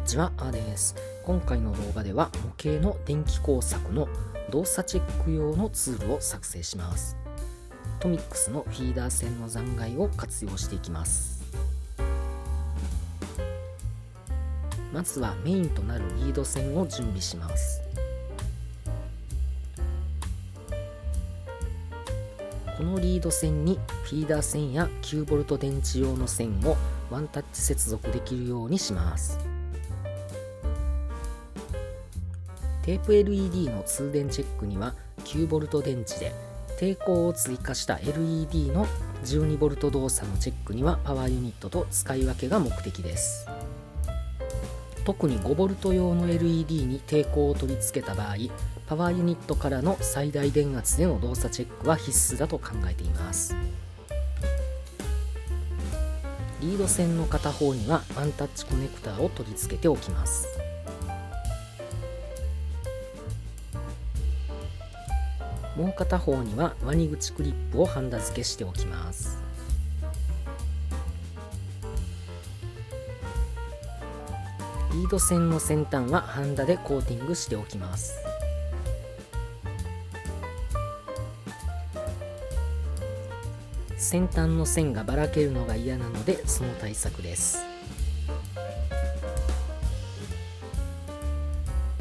にちは、です。今回の動画では模型の電気工作の動作チェック用のツールを作成します。トミックスのフィーダー線の残骸を活用していきます。まずはメインとなるリード線を準備します。このリード線にフィーダー線や 9V 電池用の線をワンタッチ接続できるようにします。テープ LED の通電チェックには 9V 電池で、抵抗を追加した LED の 12V 動作のチェックにはパワーユニットと使い分けが目的です。特に 5V 用の LED に抵抗を取り付けた場合、パワーユニットからの最大電圧での動作チェックは必須だと考えています。リード線の片方にはワンタッチコネクターを取り付けておきます。もう片方にはワニ口クリップをハンダ付けしておきます。リード線の先端はハンダでコーティングしておきます。先端の線がばらけるのが嫌なので、その対策です。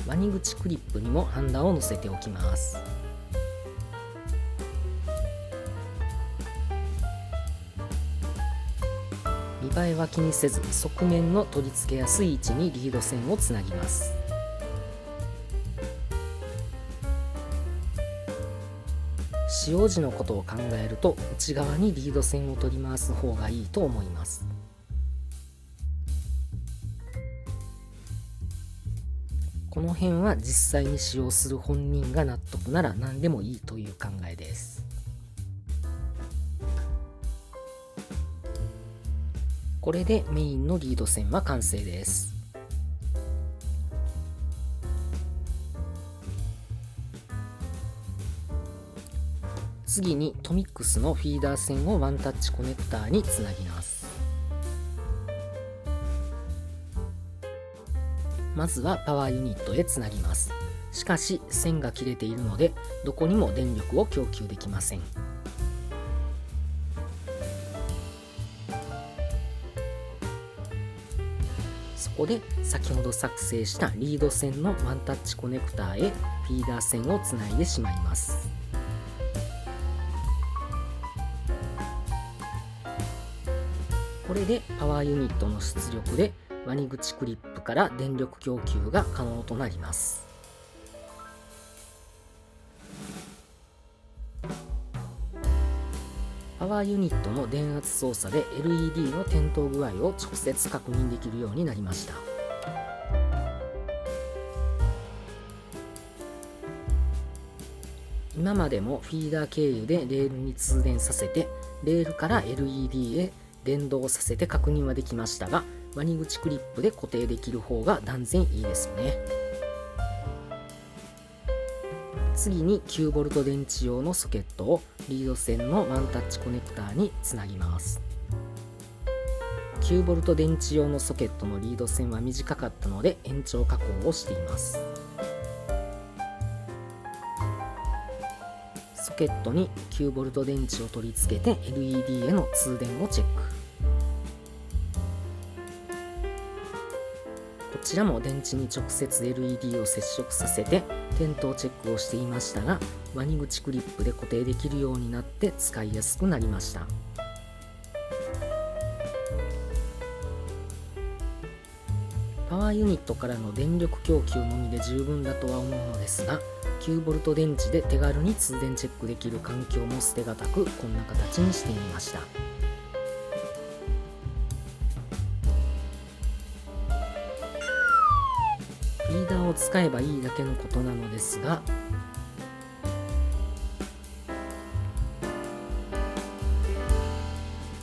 ワニ口クリップにもハンダを乗せておきます。見栄えは気にせず、側面の取り付けやすい位置にリード線をつなぎます。使用時のことを考えると、内側にリード線を取り回す方がいいと思います。この辺は実際に使用する本人が納得なら何でもいいという考えです。これでメインのリード線は完成です。次にトミックスのフィーダー線をワンタッチコネクターにつなぎます。まずはパワーユニットへつなぎます。しかし線が切れているので、どこにも電力を供給できません。そこで先ほど作成したリード線のワンタッチコネクターへフィーダー線をつないでしまいます。これでパワーユニットの出力でワニ口クリップから電力供給が可能となります。パワーユニットの電圧操作で LED の点灯具合を直接確認できるようになりました。今までもフィーダー経由でレールに通電させて、レールから LED へ連動させて確認はできましたが、ワニ口クリップで固定できる方が断然いいですよね。次に 9V 電池用のソケットをリード線のワンタッチコネクターにつなぎます。9V 電池用のソケットのリード線は短かったので延長加工をしています。ソケットに 9V 電池を取り付けて LED への通電をチェック。こちらも電池に直接 LED を接触させて点灯チェックをしていましたが、ワニ口クリップで固定できるようになって使いやすくなりました。パワーユニットからの電力供給のみで十分だとは思うのですが、9V 電池で手軽に通電チェックできる環境も捨てがたく、こんな形にしてみました。フィーダーを使えばいいだけのことなのですが、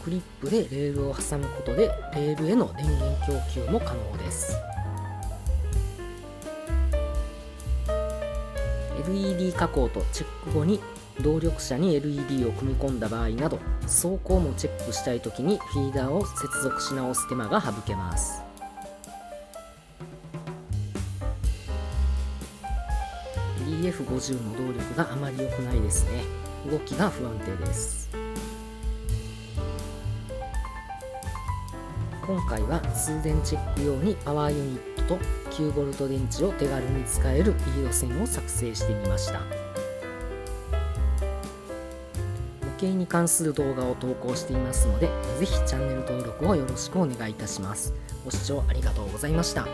クリップでレールを挟むことでレールへの電源供給も可能です。LED 加工とチェック後に動力車に LED を組み込んだ場合など、走行もチェックしたいときにフィーダーを接続し直す手間が省けます。DF50 の動力があまり良くないですね。動きが不安定です。今回は通電チェック用にパワーユニットと 9V 電池を手軽に使えるリード線を作成してみました。模型に関する動画を投稿していますので、ぜひチャンネル登録をよろしくお願いいたします。ご視聴ありがとうございました。